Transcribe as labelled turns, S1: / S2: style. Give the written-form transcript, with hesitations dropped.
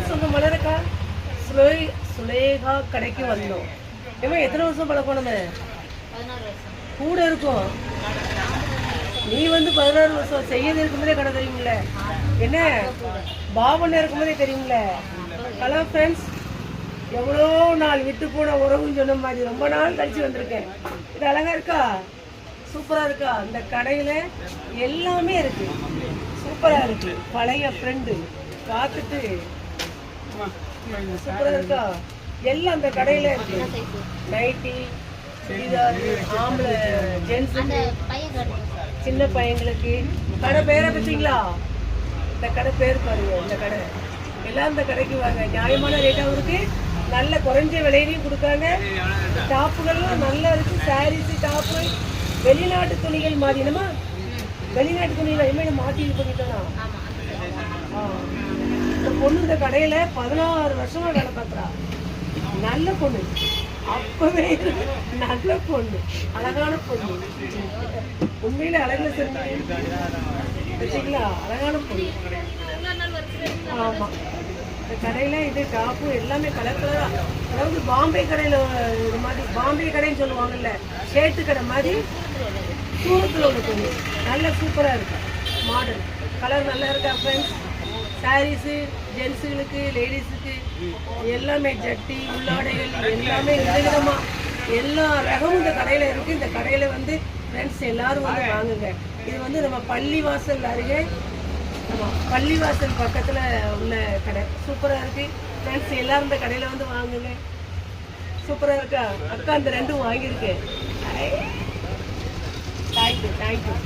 S1: சொந்த மலரக்கா சுலேகா கடைக்கு வந்தோம். ஏமா எத்தனை வருஷம் பழக்கம் நம்ம?
S2: 16 வருஷம்
S1: கூட இருக்கும். நீ வந்து 16 வருஷம் செய்யது இருக்கும்போதே கடை தெரியுமில்ல, என்ன பாபண்ண இருக்கும்போதே தெரியுமில்ல. ஹலோ ஃப்ரெண்ட்ஸ், எவ்வளோ நாள் விட்டு போன உறவுன்னு சொன்ன மாதிரி ரொம்ப நாள் கழிச்சு வந்திருக்கேன். இது அழகா இருக்கா? சூப்பரா இருக்கா? இந்த கடையில எல்லாமே இருக்கு, சூப்பரா இருக்கு. பழைய ஃப்ரெண்டு பார்த்துட்டு சூப்பரா இருக்கா? எல்லாம் அந்த கடையில இருக்கு. நைட்டி, ஆம்பளை ஜென்ஸுக்கு, சின்ன பையங்களுக்கு. கடை பேரை பார்த்தீங்களா? இந்த கடை பேர் பாருங்க. இந்த கடை எல்லாம் இந்த கடைக்கு வாங்க. நியாயமான ரேட்டாகவும் இருக்கு, நல்ல குறைஞ்ச விலையிலையும் கொடுக்காங்க. டாப்புகள்லாம் நல்லா இருக்கு. சாரீஸ், டாப்பு, வெளிநாட்டு துணிகள் மாதிரி. என்னமா வெளிநாட்டு துணிகள் இனிமேல் மாற்றி இது பண்ணிட்டோம்னா. இந்த பொண்ணு இந்த கடையில 16 வருஷமா வேலை பார்க்குறா. நல்ல பொண்ணு, அப்பவே நல்ல பொண்ணு, அழகான பொண்ணு. உண்மையில அழகுல சரிங்களா? அழகான பொண்ணு. ஆமா, இந்த கடையில இது டாப்பு எல்லாமே கலர் கலரா. அதாவது பாம்பே கடையில இது மாதிரி, பாம்பே கடைன்னு சொல்லுவாங்கல்ல, ஷேட்டு கடை மாதிரி சூரத்தில் உள்ள பொண்ணு. நல்ல சூப்பரா இருக்கு. மாடல் கலர் நல்லா இருக்கா ஃப்ரெண்ட்ஸ்? சாரீஸு, ஜென்ஸுகளுக்கு, லேடிஸுக்கு எல்லாமே, ஜட்டி, உள்ளாடைகள் எல்லாமே விதவிதமாக எல்லா ரகமும் இந்த கடையில் இருக்குது. இந்த கடையில் வந்து ஃப்ரெண்ட்ஸ் எல்லோரும் வந்து வாங்குங்க. இது வந்து நம்ம பள்ளிவாசல் அருகே, பள்ளிவாசல் பக்கத்தில் உள்ள கடை. சூப்பராக இருக்குது ஃப்ரெண்ட்ஸ், எல்லோரும் இந்த கடையில் வந்து வாங்குங்க. சூப்பராக இருக்கா? அக்கா அந்த ரெண்டும் வாங்கியிருக்கேன். தேங்க்யூ.